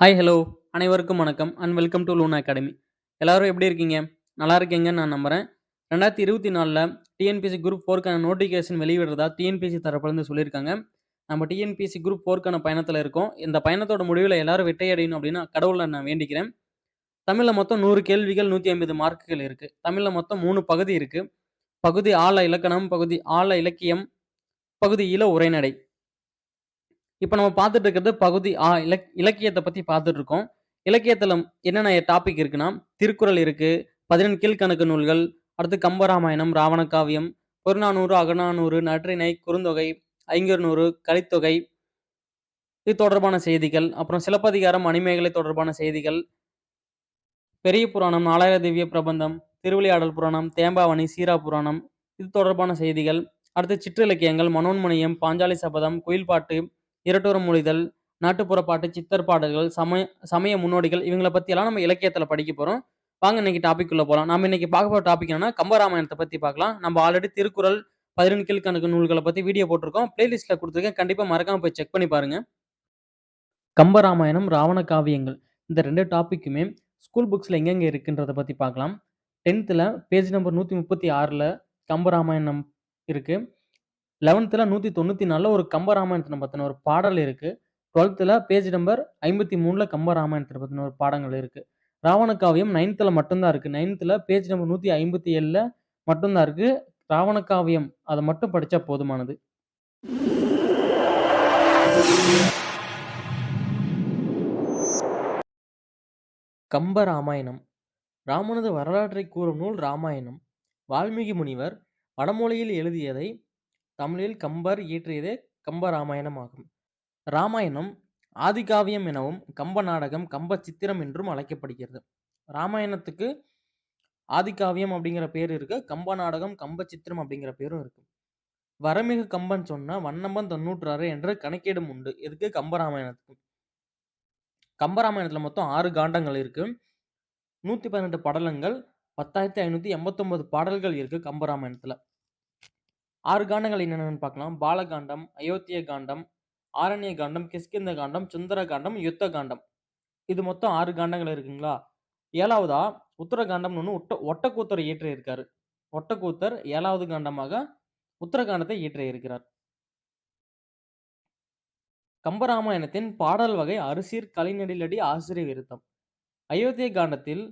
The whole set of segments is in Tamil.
Hi, hello. அனைவருக்கும் வணக்கம் and welcome to Luna academy. எல்லாரும் எப்படி இருக்கீங்க? நல்லா இருக்கீங்கன்னு நான் நம்புறேன். 2024ல டிஎன்பிஎஸ்சி குரூப் 4க்கான நோட்டிஃபிகேஷன் வெளியிடுறதா டிஎன்பிஎஸ்சி தரப்புலருந்து சொல்லியிருக்காங்க. நம்ம டிஎன்பிஎஸ்சி குரூப் 4க்கான பயணத்தில இருக்கோம். இந்த பயணத்தோட முடிவில எல்லாரும் வெற்றி அடையணும் அப்படின்னு கடவுள நான் வேண்டிக்கிறேன். தமிழ்ல மொத்தம் 100 கேள்விகள், 150 மார்க்குகள் இருக்கு. தமிழ்ல மொத்தம் 3 பகுதி இருக்கு. பகுதி ஆ ல இலக்கணம், பகுதி ஆ ல இலக்கியம், பகுதி ஈ ல உரைநடை. இப்ப நம்ம பார்த்துட்டு இருக்கிறது பகுதி ஆ இலக்கியத்த பத்தி பார்த்துட்டு இருக்கோம். இலக்கியத்துல என்னென்ன டாபிக் இருக்குன்னா, திருக்குறள் இருக்கு, 14 கீழ்க்கணக்கு நூல்கள், அடுத்து கம்பராமாயணம், ராவணகாவியம், புறநானூறு, அகநானூறு, நற்றிணை, குறுந்தொகை, ஐங்குறுநூறு, கலித்தொகை, இது தொடர்பான செய்திகள், அப்புறம் சிலப்பதிகாரம், மணிமேகலை தொடர்பான செய்திகள், பெரிய புராணம், நாலாயிர திவ்ய பிரபந்தம், திருவிளையாடல் புராணம், தேம்பாவணி, சீரா புராணம், இது தொடர்பான செய்திகள். அடுத்து சிற்றிலக்கியங்கள், மனோன்மணியம், பாஞ்சாலி சபதம், குயில்பாட்டு, இரட்டுற மொழிதல், நாட்டுப்புற பாட்டு, சித்தர் பாடல்கள், சமய சமய முன்னோடிகள் இவங்கள பத்தியெல்லாம் நம்ம இலக்கியத்துல படிக்க போறோம். வாங்க இன்னைக்கு டாபிக் உள்ள போலாம். நாம இன்னைக்கு பார்க்க போற டாபிக் என்னன்னா, கம்பராமாயணத்த பத்தி பார்க்கலாம். நம்ம ஆல்ரெடி திருக்குறள், 14 கீழ்க்கணக்கு நூல்கள பத்தி வீடியோ போட்டிருக்கோம். பிளேலிஸ்ட்ல குடுத்துருக்கேன். கண்டிப்பா மறக்காம போய் செக் பண்ணி பாருங்க. கம்பராமாயணம், ராவண காவியங்கள் இந்த 2 டாபிக்குமே ஸ்கூல் புக்ஸ்ல எங்கெங்க இருக்குன்றத பத்தி பார்க்கலாம். 10த்ல பேஜ் நம்பர் 136ல கம்பராமாயணம் இருக்கு. 11த்ல 194ல ஒரு கம்பராமாயணத்த பத்தின ஒரு பாடல் இருக்கு. 12த்ல பேஜ் நம்பர் 53ல கம்பராமாயணத்த பத்தின ஒரு பாடங்கள் இருக்கு. ராவண காவியம் 9த்ல மட்டும் தான் இருக்கு. 9த்ல பேஜ் நம்பர் 157ல மட்டும் தான் இருக்கு. ராவண காவியம் அத மட்டும் படிச்சா போதுமானது. கம்பராமாயணம் ராமனது வரலாற்றைக் கூறும் நூல் ராமாயணம். வால்மீகி முனிவர் வடமொழியில் எழுதியதை தமிழில் கம்பர் இயற்றியதே கம்பராமாயணம் ஆகும். ராமாயணம் ஆதிகாவியம் எனவும், கம்ப நாடகம், கம்ப சித்திரம் என்றும் அழைக்கப்படுகிறது. ராமாயணத்துக்கு ஆதிகாவியம் அப்படிங்கிற பேர் இருக்கு. கம்ப நாடகம், கம்ப சித்திரம் அப்படிங்கிற பேரும் இருக்கு. வரமிகு கம்பன் சொன்ன வண்ணம்பன் 96 என்ற கணக்கீடும் உண்டு. இதுக்கு கம்பராமாயணத்துக்கு. கம்பராமாயணத்துல மொத்தம் 6 காண்டங்கள் இருக்கு. 118 படலங்கள், 10,589 பாடல்கள் இருக்கு கம்பராமாயணத்துல. 6 காண்டங்கள் என்னென்னன்னு பார்க்கலாம். பாலகாண்டம், அயோத்திய காண்டம், ஆரண்ய காண்டம், கிஷ்கிந்த காண்டம், சுந்தர காண்டம், யுத்த காண்டம். இது மொத்தம் 6 காண்டங்கள் இருக்குங்களா? 7வதா உத்தரகாண்டம்னு ஒண்ணு ஒட்டக்கூத்தர் இயற்றியிருக்காரு. ஒட்டக்கூத்தர் 7வது காண்டமாக உத்தரகாண்டத்தை இயற்றியிருக்கிறார். கம்பராமாயணத்தின் பாடல் வகை அறுசீர் கலைநெடிலடி ஆசிரிய விருத்தம். அயோத்திய காண்டத்தில்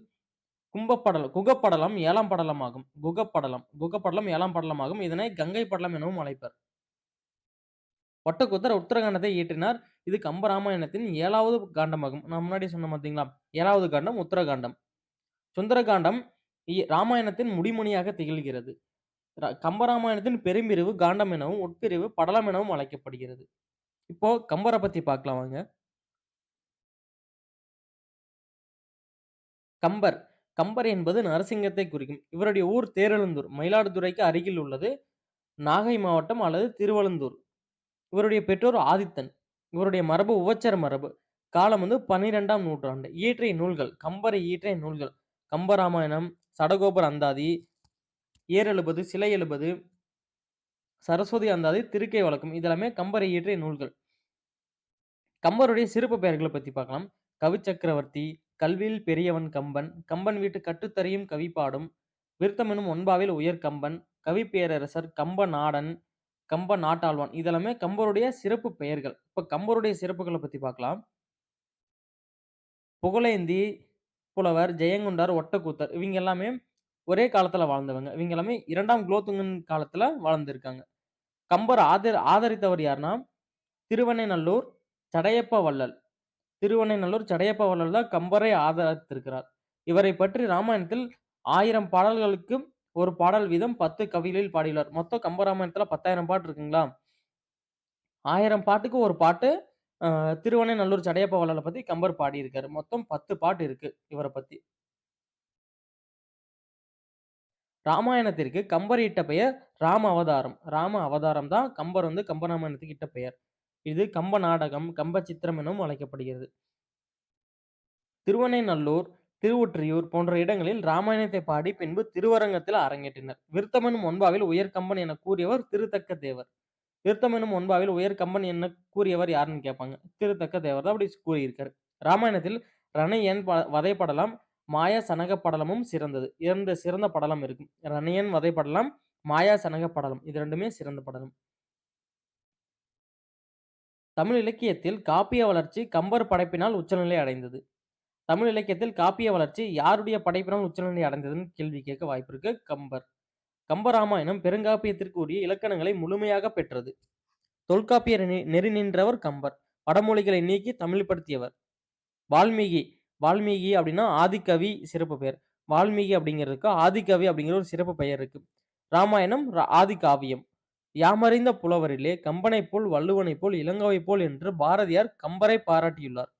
குகப்படலம் 7ஆம் படலமாகும். குகப்படலம் 7ஆம் படலமாகும். இதனை கங்கை படலம் எனவும் அழைப்பர். ஒட்டக்கூத்தர் உத்தரகாண்டத்தை இயற்றினார். இது கம்பராமாயணத்தின் 7வது காண்டமாகும். நான் முன்னாடி சொன்னேன் பார்த்தீங்களா? 7வது காண்டம் உத்தரகாண்டம். சுந்தரகாண்டம் ராமாயணத்தின் முடிமொழியாக திகழ்கிறது. கம்பராமாயணத்தின் பெரும்பிரிவு காண்டம் எனவும், உட்பிரிவு படலம் எனவும் அழைக்கப்படுகிறது. இப்போ கம்பரை பத்தி பார்க்கலாம் வாங்க. கம்பர் என்பது நரசிங்கத்தை குறிக்கும். இவருடைய ஊர் தேரெழுந்தூர், மயிலாடுதுறைக்கு அருகில் உள்ளது. நாகை மாவட்டம் அல்லது திருவழுந்தூர். இவருடைய பெற்றோர் ஆதித்தன். இவருடைய மரபு உவச்சர மரபு. காலம் 12ஆம் நூற்றாண்டு. இயற்றிய நூல்கள் கம்பரை இயற்றிய நூல்கள் கம்பராமாயணம், சடகோபர் அந்தாதி, ஏர் எழுபது, சிலை எழுபது, சரஸ்வதி அந்தாதி, திருக்கை வழக்கம் இதெல்லாமே கம்பரை இயற்றிய நூல்கள். கம்பருடைய சிறப்பு பெயர்களை பத்தி பார்க்கலாம். கவி சக்கரவர்த்தி, கல்வியில் பெரியவன் கம்பன், கம்பன் வீட்டு கட்டுத்தறியும் கவி பாடும், விருத்தம் எனும் ஒன்பாவில் உயர் கம்பன், கவி பேரரசர், கம்ப நாடன், கம்ப நாட்டாழ்வான் இதெல்லாமே கம்பருடைய சிறப்பு பெயர்கள். இப்ப கம்பருடைய சிறப்புகளை பத்தி பார்க்கலாம். புகழேந்தி, புலவர், ஜெயங்கொண்டார், ஒட்டக்கூத்தர் இவங்க எல்லாமே ஒரே காலத்துல வாழ்ந்தவங்க. இவங்க எல்லாமே 2ஆம் குலோத்துங்கன் காலத்துல வாழ்ந்திருக்காங்க. கம்பர் ஆதரித்தவர் யாருன்னா, திருவெண்ணெய்நல்லூர் சடையப்ப வள்ளல். திருவெண்ணெய்நல்லூர் சடையப்ப வள்ளல் தான் கம்பரை ஆதரித்திருக்கிறார். இவரை பற்றி ராமாயணத்தில் 1000 பாடல்களுக்கு ஒரு பாடல் வீதம் 10 கவிகளில் பாடியுள்ளார். மொத்தம் கம்பராமாயணத்துல 10,000 பாட்டு இருக்குங்களா? 1000 பாட்டுக்கு ஒரு பாட்டு திருவெண்ணெய்நல்லூர் சடையப்ப வள்ளல பத்தி கம்பர் பாடியிருக்காரு. மொத்தம் 10 பாட்டு இருக்கு இவர பத்தி. ராமாயணத்திற்கு கம்பர் இட்ட பெயர் ராம அவதாரம். ராம அவதாரம் தான் கம்பர் கம்பராமாயணத்துக்கு இட்ட பெயர். இது கம்ப நாடகம், கம்ப சித்திரம் எனவும் அழைக்கப்படுகிறது. திருவெண்ணெய்நல்லூர், திருவொற்றியூர் போன்ற இடங்களில் ராமாயணத்தை பாடி பின்பு திருவரங்கத்தில் அரங்கேற்றினர். விருத்தம் எனும் ஒன்பாவில் உயர் கம்பன் என கூறியவர் திருத்தக்க தேவர். விருத்தம் எனும் ஒன்பாவில் உயர் கம்பன் என்ன கூறியவர் யாருன்னு கேட்பாங்க. திருத்தக்க தேவர் தான் அப்படி கூறியிருக்காரு. ராமாயணத்தில் ரணையன் வதைப்படலம், மாயா சனக படலமும் சிறந்தது. 2 சிறந்த படலம் இருக்கு. ரணையன் வதைப்படலம், மாயா சனக படலம். இது 2மே சிறந்த படலம். தமிழ் இலக்கியத்தில் காப்பிய வளர்ச்சி கம்பர் படைப்பினால் உச்சநிலை அடைந்தது. தமிழ் இலக்கியத்தில் காப்பிய வளர்ச்சி யாருடைய படைப்பினால் உச்சநிலை அடைந்ததுன்னு கேள்வி கேட்க வாய்ப்பு இருக்கு. கம்பர். கம்பராமாயணம் பெருங்காப்பியத்திற்கு உரிய இலக்கணங்களை முழுமையாக பெற்றது. தொல்காப்பியர் நெறி நின்றவர் கம்பர். வடமொழிகளை நீக்கி தமிழ்படுத்தியவர். வால்மீகி. வால்மீகி அப்படின்னா ஆதிக்கவி சிறப்பு பெயர். வால்மீகி அப்படிங்கிறதுக்கு ஆதிக்கவி அப்படிங்கிற ஒரு சிறப்பு பெயர் இருக்கு. ராமாயணம் ஆதிகாவியம். யாமறிந்த புலவரிலே கம்பனைப் போல், வள்ளுவனைப் போல், இளங்கோவைப் போல் என்று பாரதியார் கம்பரை பாராட்டியுள்ளார்.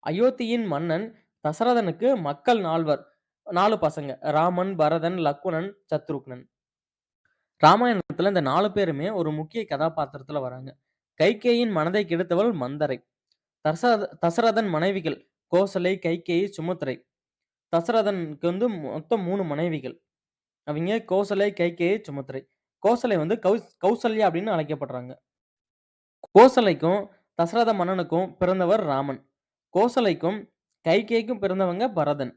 அயோத்தியின் மன்னன் தசரதனுக்கு மக்கள் 4 பசங்க. ராமன், பரதன், லக்குவணன், சத்ருக்னன். ராமாயணத்துல இந்த 4 பேருமே ஒரு முக்கிய கதாபாத்திரத்துல வராங்க. கைகேயின் மனதை கெடுத்தவள் மந்தரை. தசரதன் மனைவிகள் கோசலை, கைகேயி, சுமித்திரை. தசரதனுக்கு வந்து மொத்தம் 3 மனைவிகள். அவங்க கோசலை, கைகேயி, சுமித்திரை. கோசலை வந்து கௌசல்யா அப்படின்னு அழைக்கப்படுறாங்க. கோசலைக்கும் தசரத மன்னனுக்கும் பிறந்தவர் ராமன். கோசலைக்கும் கைகேயிக்கும் பிறந்தவங்க பரதன்.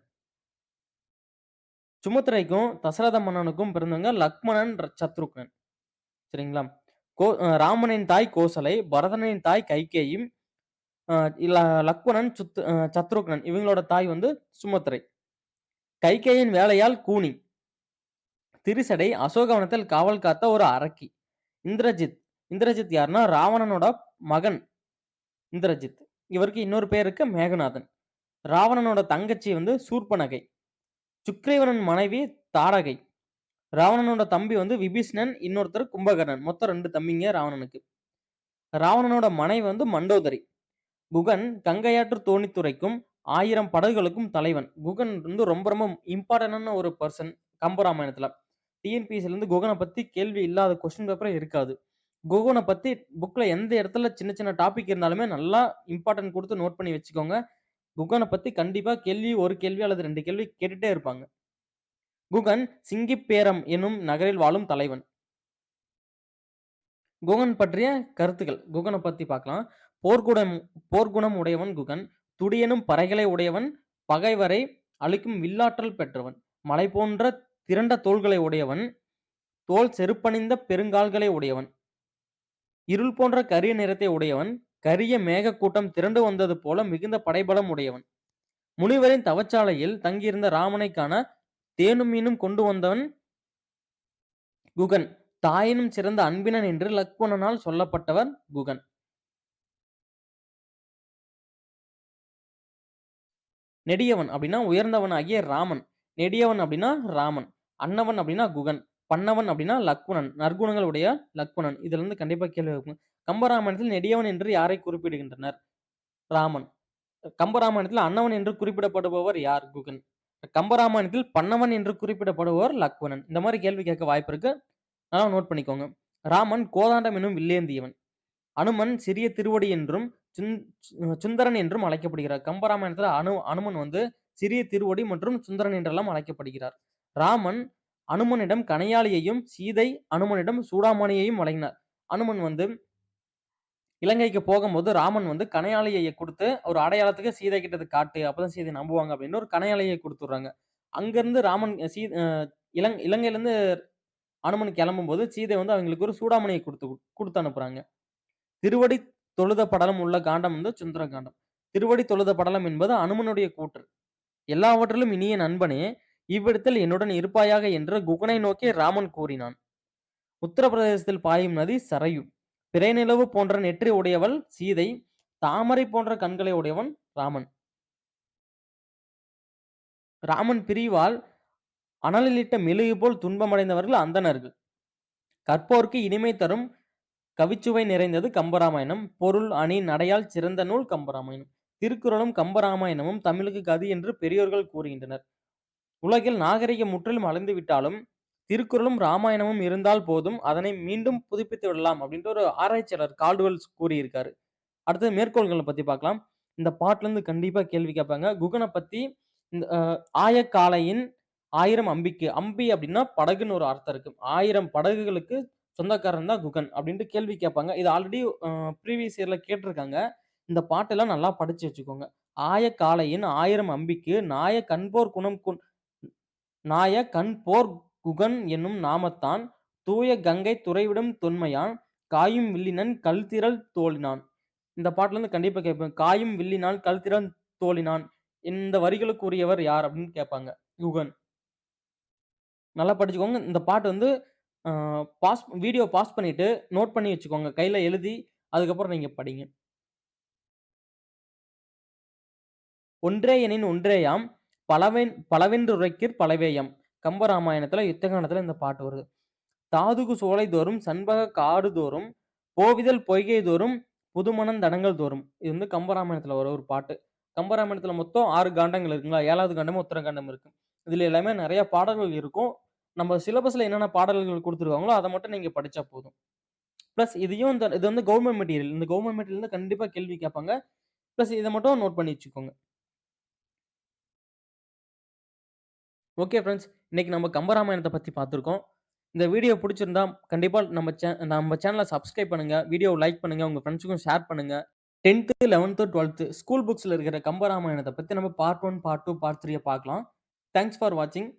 சுமித்திரைக்கும் தசரத மன்னனுக்கும் பிறந்தவங்க லக்மணன், சத்ருக்னன். சரிங்களா? ராமனின் தாய் கோசலை, பரதனின் தாய் கைகேயி, லக்வணன், சத்ருக்னன் இவங்களோட தாய் வந்து சுமித்திரை. கைகேயின் வேலையால் கூனி. திரிசடை அசோகவனத்தில் காவல் காத்த ஒரு அரக்கி. இந்திரஜித். இந்திரஜித் யாருன்னா ராவணனோட மகன் இந்திரஜித். இவருக்கு இன்னொரு பேர் இருக்கு மேகநாதன். ராவணனோட தங்கச்சி வந்து சூர்பனகை. சுக்ரீவனின் மனைவி தாடகை. ராவணனோட தம்பி வந்து விபீஷ்ணன், இன்னொருத்தர் கும்பகர்ணன். மொத்தம் 2 தம்பிங்க ராவணனுக்கு. ராவணனோட மனைவி வந்து மண்டோதரி. குகன் கங்கையாற்று தோணித்துறைக்கும் 1000 படகுகளுக்கும் தலைவன். குகன் வந்து ரொம்ப ரொம்ப இம்பார்ட்டன்டான ஒரு பர்சன் கம்பராமாயணத்துல. டிஎன்பிஎஸ்சில இருந்து குகனை பத்தி கேள்வி இல்லாத கொஸ்டின் பேப்பரே இருக்காது. குகனை பத்தி புக்ல எந்த இடத்துல சின்ன சின்ன டாபிக் இருந்தாலுமே நல்லா இம்பார்ட்டன்ட் கொடுத்து நோட் பண்ணி வச்சுக்கோங்க. குகனை பத்தி கண்டிப்பா ஒரு கேள்வி அல்லது 2 கேள்வி கேட்டுட்டே இருப்பாங்க. குகன் சிங்கிப்பேரம் என்னும் நகரில் வாழும் தலைவன். குகன் பற்றிய கருத்துக்கள். குகனை பத்தி பார்க்கலாம். போர்க்குணம் உடையவன் குகன். துடியெனும் பறைகளை உடையவன். பகைவரை அழிக்கும் வில்லாற்றல் பெற்றவன். மலை போன்ற திரண்ட தோள்களை உடையவன். தோல் செருப்பணிந்த பெருங்கால்களை உடையவன். இருள் போன்ற கரிய நிறத்தை உடையவன். கரிய மேக கூட்டம் திரண்டு வந்தது போல மிகுந்த படைபலம் உடையவன். முனிவரின் தவச்சாலையில் தங்கியிருந்த ராமனை காண தேனும் மீனும் கொண்டு வந்தவன் குகன். தாயினும் சிறந்த அன்பினன் என்று லக்வணனால் சொல்லப்பட்டவர் குகன். நெடியவன் அப்படின்னா உயர்ந்தவன் ஆகிய ராமன். நெடியவன் அப்படின்னா ராமன். அன்னவன் அப்படின்னா குகன். பன்னவன் அப்படின்னா லக்வணன். நற்குணங்கள் உடைய லக்வணன். இதுல இருந்து கண்டிப்பா கேள்வி இருக்கும். கம்பராமாயணத்தில் நெடியவன் என்று யாரை குறிப்பிடுகின்றனர்? ராமன். கம்பராமாயணத்தில் அன்னவன் என்று குறிப்பிடப்படுபவர் யார்? குகன். கம்பராமாயணத்தில் பன்னவன் என்று குறிப்பிடப்படுபவர் லக்வணன். இந்த மாதிரி கேள்வி கேட்க வாய்ப்பு இருக்கு. நல்லா நோட் பண்ணிக்கோங்க. ராமன் கோதாண்டம் என்னும் வில்லேந்தியவன். அனுமன் சிறிய திருவடி என்றும் சுந்தரன் என்றும் அழைக்கப்படுகிறார். கம்பராமாயணத்துல அனுமன் வந்து சிறிய திருவடி மற்றும் சுந்தரன் என்றெல்லாம் அழைக்கப்படுகிறார். ராமன் அனுமனிடம் கணையாளியையும், சீதை அனுமனிடம் சூடாமணியையும் வழங்கினார். அனுமன் வந்து இலங்கைக்கு போகும்போது ராமன் வந்து கணையாளியை கொடுத்து ஒரு அடையாளத்துக்கு சீதை கிட்ட காட்டு, அப்பதான் சீதை நம்புவாங்க அப்படின்னு ஒரு கணையாளியை கொடுத்துடுறாங்க. அங்கிருந்து ராமன் இலங்கையில இருந்து அனுமன் கிளம்பும்போது சீதை வந்து அவங்களுக்கு ஒரு சூடாமணியை கொடுத்து அனுப்புறாங்க. திருவடி தொழுத படலம் உள்ள காண்டம் வந்து சுந்தர காண்டம். திருவடி தொழுத படலம் என்பது அனுமனுடைய கூற்று. எல்லாவற்றிலும் இனிய நண்பனே, இவ்விடத்தில் என்னுடன் இருப்பாயாக என்று குகனை நோக்கி ராமன் கூறினான். உத்தரப்பிரதேசத்தில் பாயும் நதி சரையு. பிறைநிலவு போன்ற நெற்றி உடையவள் சீதை. தாமரை போன்ற கண்களை உடையவன் ராமன். ராமன் பிரிவால் அனலிலிட்ட மெழுகு போல் துன்பமடைந்தவர்கள் அந்தணர்கள். கற்போருக்கு இனிமை தரும் கவிச்சுவை நிறைந்தது கம்பராமாயணம். பொருள் அணி நடையால் சிறந்த நூல் கம்பராமாயணம். திருக்குறளும் கம்பராமாயணமும் தமிழுக்கு கதி என்று பெரியோர்கள் கூறுகின்றனர். உலகில் நாகரிகம் முற்றிலும் அழிந்து விட்டாலும் திருக்குறளும் ராமாயணமும் இருந்தால் போதும், அதனை மீண்டும் புதுப்பித்து விடலாம் அப்படின்ற ஒரு ஆராய்ச்சியாளர் கால்டுவெல்ஸ் கூறியிருக்காரு. அடுத்தது மேற்கோள்களை பத்தி பார்க்கலாம். இந்த பாட்டுல இருந்து கண்டிப்பா கேள்வி கேட்பாங்க. குகனை பத்தி இந்த ஆயக்காலையின் 1000 அம்பிக்கு. அம்பி அப்படின்னா படகுன்னு ஒரு அர்த்தம் இருக்கு. 1000 படகுகளுக்கு சொந்தக்காரன் தான் குகன் அப்படின்ட்டு கேள்வி கேட்பாங்க. இது ஆல்ரெடி ப்ரீவியஸ் இயர்ல கேட்டுருக்காங்க. இந்த பாட்டெல்லாம் நல்லா படிச்சு வச்சுக்கோங்க. "ஆய காளையன் 1000 அம்பிக்கு நாய கண்போற் குகன் என்னும் நாமத்தான் தூய கங்கை துறைவிடும் தொன்மையான் காயும் வில்லினன் கல்திறல் தோளினான்." இந்த பாட்டுலருந்து கண்டிப்பா கேட்பேன். "காயும் வில்லினால் கல்திறல் தோளினான்." இந்த வரிகளுக்கு உரியவர் யார் அப்படின்னு கேட்பாங்க. குகன். நல்லா படிச்சுக்கோங்க. இந்த பாட்டு வந்து அ வீடியோ பாஸ் பண்ணிட்டு நோட் பண்ணி வச்சுக்கோங்க. கையில எழுதி அதுக்கப்புறம் நீங்க படிங்க. "ஒன்றே எனின் ஒன்றேயாம் பலவென்றுரைக்கிற் பலவேயாம்." கம்பராமாயணத்துல யுத்தகாண்டத்துல இந்த பாட்டு வருது. "தாதுகு சோலைதோறும் சண்பகக் காடுதோறும் போவிதழ் பொய்கை தோறும் புதுமணந் தடங்கள் தோறும்." இது வந்து கம்பராமாயணத்துல வர ஒரு பாட்டு. கம்பராமாயணத்துல மொத்தம் 6 காண்டங்கள் இருக்குங்களா? 7வது காண்டமும் உத்தரகாண்டம் இருக்கு. இதுல எல்லாமே நெறைய பாடல்கள் இருக்கும். நம்ம சிலபஸ்ல என்னென்ன பாடல்கள் குடுத்துருக்காங்களோ, அத மட்டும் நீங்க படிச்சா போதும். பிளஸ் இது வந்து கவர்ன்மென்ட் மெட்டீரியல். இந்த கவர்ன்மென்ட் மெட்டீரியல்ல கண்டிப்பா கேள்வி கேட்பாங்க. பிளஸ் இத மட்டும் நோட் பண்ணி வச்சுக்கோங்க. Okay friends. இன்னைக்கு நம்ம கம்பராமாயணத்த பத்தி பார்த்துருக்கோம். இந்த வீடியோ புடிச்சிருந்தா கண்டிப்பா நம்ம சேனல சப்ஸ்கிரைப் பண்ணுங்க. வீடியோவ லைக் பண்ணுங்க. உங்க ஃபிரெண்ட்ஸ்க்கும் ஷேர் பண்ணுங்க. 10த், 11த், 12த் ஸ்கூல் புக்ஸ்ல இருக்கிற கம்பராமாயணத்த பத்தி நம்ம பார்ட் 1, பார்ட் 2, பார்ட் 3 பார்க்கலாம். தேங்க்ஸ் ஃபார் வாட்சிங்.